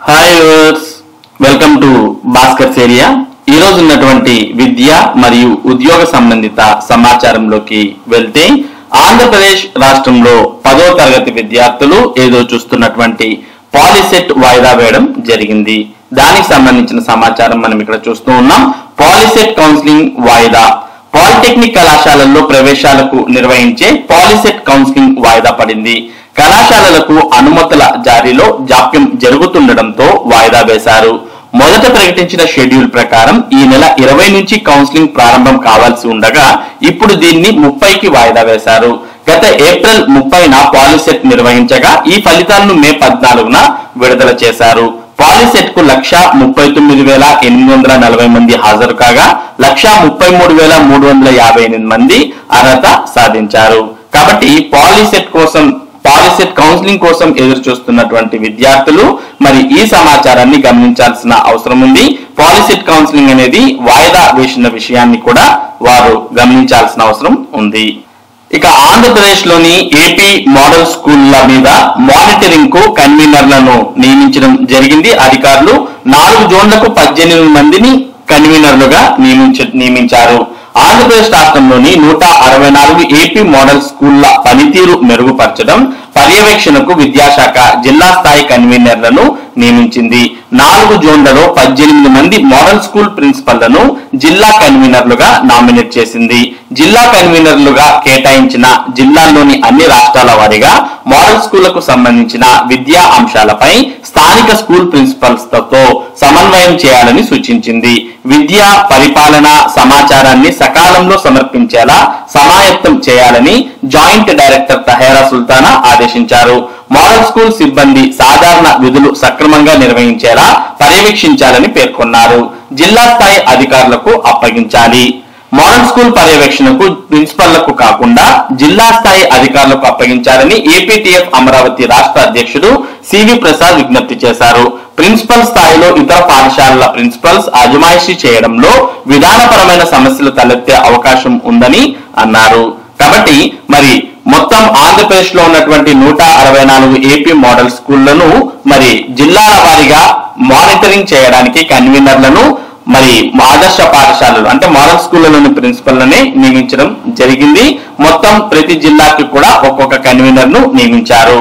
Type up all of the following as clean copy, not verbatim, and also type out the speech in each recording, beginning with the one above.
Hi viewers, welcome to Bhaskar's area. ఈ రోజు ఉన్నటువంటి విద్య మరియు ఉద్యోగ సంబంధిత సమాచారంలోకి వెళ్తే, ఆంధ్రప్రదేశ్ రాష్ట్రంలో 10వ తరగతి విద్యార్థులు ఏదో చూస్తున్నటువంటి పాలిసెట్ వాయిదా వేయడం జరిగింది. దానికి సంబంధించిన సమాచారం మనం ఇక్కడ చూస్తూ ఉన్నాం. పాలిసెట్ కౌన్సిలింగ్ వాయిదా. పాలిటెక్నిక్ కళాశాలల్లో ప్రవేశాలకు నిర్వహించే పాలిసెట్ కౌన్సిలింగ్ వాయిదా పడింది. కళాశాలలకు అనుమతుల జారీలో జాప్యం జరుగుతుండటంతో వాయిదా వేశారు. మొదట ప్రకటించిన షెడ్యూల్ ప్రకారం ఈ నెల 20 నుంచి కౌన్సిలింగ్ ప్రారంభం కావాల్సి ఉండగా ఇప్పుడు దీన్ని 30కి వాయిదా వేశారు. గత ఏప్రిల్ 30న పాలిసెట్ నిర్వహించగా ఈ ఫలితాలను మే 14న విడుదల చేశారు. పాలిసెట్ కు 1,39,840 మంది హాజరు కాగా 1,33,358 మంది అర్హత సాధించారు. కాబట్టి పాలిసెట్ కౌన్సిలింగ్ కోసం ఎదురు చూస్తున్నటువంటి విద్యార్థులు మరి ఈ సమాచారాన్ని గమనించాల్సిన అవసరం ఉంది. పాలిసెట్ కౌన్సిలింగ్ అనేది వాయిదా వేసిన విషయాన్ని కూడా వారు గమనించాల్సిన అవసరం ఉంది. ఇక ఆంధ్రప్రదేశ్ లోని ఏపీ మోడల్ స్కూళ్ల మీద మానిటరింగ్ కు కన్వీనర్లను నియమించడం జరిగింది. అధికారులు 4 జోన్లకు 18 మందిని కన్వీనర్లుగా నియమించారు. ఆంధ్రప్రదేశ్ రాష్ట్రంలోని 164 ఏపీ మోడల్ స్కూళ్ల పనితీరు మెరుగుపరచడం, పర్యవేక్షణకు విద్యాశాఖ జిల్లా స్థాయి కన్వీనర్లను నియమించింది. 4 జోన్లలో 18 మంది మోడల్ స్కూల్ ప్రిన్సిపల్లను జిల్లా కన్వీనర్లుగా నామినేట్ చేసింది. జిల్లా కన్వీనర్లుగా కేటాయించిన జిల్లాల్లోని అన్ని రాష్ట్రాల వారీగా మోడల్ స్కూళ్లకు సంబంధించిన విద్యా అంశాలపై స్థానిక స్కూల్ ప్రిన్సిపల్స్ తో సమన్వయం చేయాలని సూచించింది. విద్యా పరిపాలన సమాచారాన్ని సకాలంలో సమర్పించేలా సమాయత్తం చేయాలని జాయింట్ డైరెక్టర్ తహేరా సుల్తానా ఆదేశించారు. మోడల్ స్కూల్ సిబ్బంది సాధారణ విధులు సక్రమంగా నిర్వహించేలా పర్యవేక్షించాలని పేర్కొన్నారు. జిల్లా స్థాయి అధికారులకు అప్పగించాలి. మోడల్ స్కూల్ పర్యవేక్షణకు ప్రిన్సిపల్లకు కాకుండా జిల్లా స్థాయి అధికారులకు అప్పగించాలని ఏపీటీఎఫ్ అమరావతి రాష్ట్ర అధ్యక్షుడు సివి ప్రసాద్ విజ్ఞప్తి చేశారు. ప్రిన్సిపల్ స్థాయిలో ఇతర పాఠశాలల ప్రిన్సిపల్స్ అజమాయిషీ చేయడంలో విధానపరమైన సమస్యలు తలెత్తే అవకాశం ఉందని అన్నారు. కాబట్టి మరి మొత్తం ఆంధ్రప్రదేశ్ లో ఉన్నటువంటి 164 ఏపీ మోడల్ స్కూళ్లను మరి జిల్లాల వారీగా మానిటరింగ్ చేయడానికి కన్వీనర్లను మరి ఆదర్శ పాఠశాలలు అంటే మోడల్ స్కూళ్లలోని ప్రిన్సిపల్ని నియమించడం జరిగింది. మొత్తం ప్రతి జిల్లాకి కూడా ఒక్కొక్క కన్వీనర్ ను నియమించారు.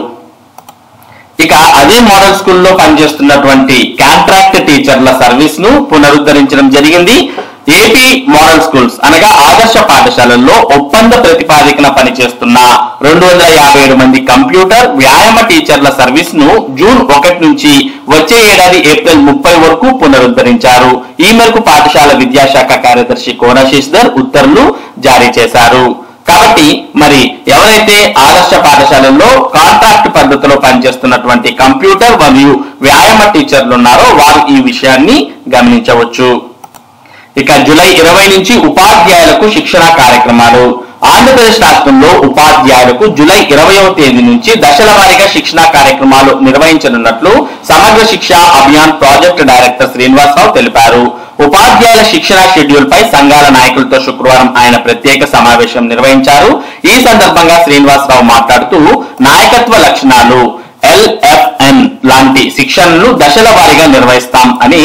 ఇక అదే మోడల్ స్కూల్లో పనిచేస్తున్నటువంటి కాంట్రాక్ట్ టీచర్ల సర్వీస్ ను పునరుద్ధరించడం జరిగింది. ఏపీ మోడల్ స్కూల్స్ అనగా ఆదర్శ పాఠశాలల్లో ఒప్పంద ప్రతిపాదికన పనిచేస్తున్న 257 మంది కంప్యూటర్ వ్యాయామ టీచర్ల సర్వీస్ ను జూన్ 1 నుంచి వచ్చే ఏడాది ఏప్రిల్ 30 వరకు పునరుద్ధరించారు. ఈ మేరకు పాఠశాల విద్యాశాఖ కార్యదర్శి కోనశేషధర్ ఉత్తర్వులు జారీ చేశారు. కాబట్టి మరి ఎవరైతే ఆదర్శ పాఠశాలల్లో కాంట్రాక్ట్ పద్ధతిలో పనిచేస్తున్నటువంటి కంప్యూటర్ మరియు వ్యాయామ టీచర్లు ఉన్నారో వారు ఈ విషయాన్ని గమనించవచ్చు. ఇక జూలై 20 నుంచి ఉపాధ్యాయులకు శిక్షణ కార్యక్రమాలు. ఆంధ్రప్రదేశ్ రాష్ట్రంలో ఉపాధ్యాయులకు జూలై 20వ తేదీ నుంచి దశల వారీగా శిక్షణ కార్యక్రమాలు నిర్వహించనున్నట్లు సమగ్ర శిక్ష అభియాన్ ప్రాజెక్ట్ డైరెక్టర్ శ్రీనివాసరావు తెలిపారు. ఉపాధ్యాయుల శిక్షణ షెడ్యూల్ పై సంఘాల నాయకులతో శుక్రవారం ఆయన ప్రత్యేక సమావేశం నిర్వహించారు. ఈ సందర్భంగా శ్రీనివాసరావు మాట్లాడుతూ నాయకత్వ లక్షణాలు LFN లాంటి శిక్షణను దశల వారీగా నిర్వహిస్తాం అని,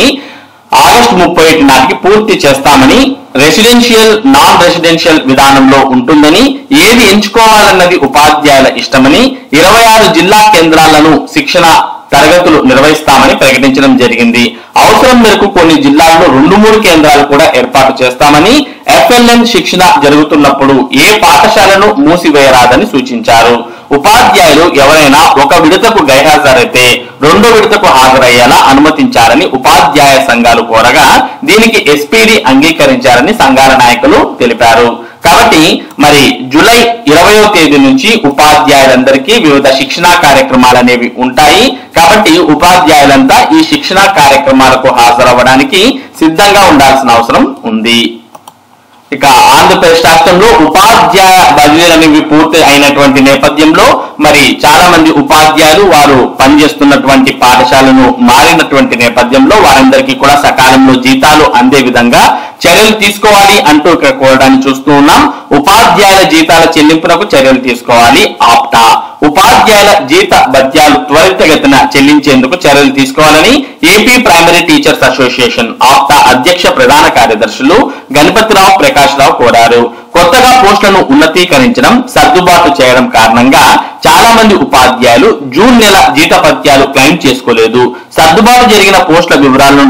ఆగస్టు 31 నాటికి పూర్తి చేస్తామని, రెసిడెన్షియల్ నాన్ రెసిడెన్షియల్ విధానంలో ఉంటుందని, ఏది ఎంచుకోవాలన్నది ఉపాధ్యాయుల ఇష్టమని, 26 జిల్లా కేంద్రాలను శిక్షణ తరగతులు నిర్వహిస్తామని ప్రకటించడం జరిగింది. అవసరం మేరకు కొన్ని జిల్లాల్లో 2-3 కేంద్రాలు కూడా ఏర్పాటు చేస్తామని, FLN శిక్షణ జరుగుతున్నప్పుడు ఏ పాఠశాలను మూసివేయరాదని సూచించారు. ఉపాధ్యాయులు ఎవరైనా ఒక విడతకు గైహాజరైతే 2వ విడతకు హాజరయ్యేలా అనుమతించాలని ఉపాధ్యాయ సంఘాలు కోరగా దీనికి SPD అంగీకరించారని సంఘాల నాయకులు తెలిపారు. కాబట్టి మరి జూలై 20వ తేదీ నుంచి ఉపాధ్యాయులందరికీ వివిధ శిక్షణా కార్యక్రమాలు అనేవి ఉంటాయి. కాబట్టి ఉపాధ్యాయులంతా ఈ శిక్షణా కార్యక్రమాలకు హాజరవ్వడానికి సిద్ధంగా ఉండాల్సిన అవసరం ఉంది. ఇక ఆంధ్రప్రదేశ్ రాష్ట్రంలో ఉపాధ్యాయ బదిలీలు అనేవి పూర్తి అయినటువంటి నేపథ్యంలో మరి చాలా మంది ఉపాధ్యాయులు వారు పనిచేస్తున్నటువంటి పాఠశాలను మారినటువంటి నేపథ్యంలో వారందరికీ కూడా సకాలంలో జీతాలు అందే విధంగా చర్యలు తీసుకోవాలి అంటూ ఇక్కడ కోరడాన్ని చూస్తూ ఉన్నాం. ఉపాధ్యాయుల జీతాల చెల్లింపునకు చర్యలు తీసుకోవాలి ఆప్టా. ఉపాధ్యాయుల జీత భత్యాలు త్వరితగతిన చెల్లించేందుకు చర్యలు తీసుకోవాలని ఏపీ ప్రైమరీ టీచర్స్ అసోసియేషన్ ఆప్టా అధ్యక్ష ప్రధాన కార్యదర్శులు గణపతిరావు ప్రకాష్ రావు కోరారు. కొత్తగా పోస్టులను ఉన్నతీకరించడం, సర్దుబాటు చేయడం కారణంగా చాలా మంది ఉపాధ్యాయులు జూన్ నెల జీతభత్యాలు క్లెయిమ్ చేసుకోలేదు. సర్దుబాటు జరిగిన పోస్టుల వివరాలను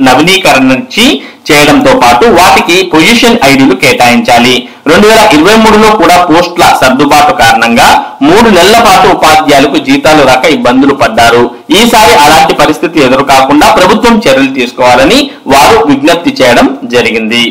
నవీకరించి చేయడంతో పాటు వాటికి పొజిషన్ ఐడీలు కేటాయించాలి. 2023లో కూడా పోస్టుల సర్దుబాటు కారణంగా 3 నెలల పాటు ఉపాధ్యాయులకు జీతాలు రాక ఇబ్బందులు పడ్డారు. ఈసారి అలాంటి పరిస్థితి ఎదురు కాకుండా ప్రభుత్వం చర్యలు తీసుకోవాలని వారు విజ్ఞప్తి చేయడం జరిగింది.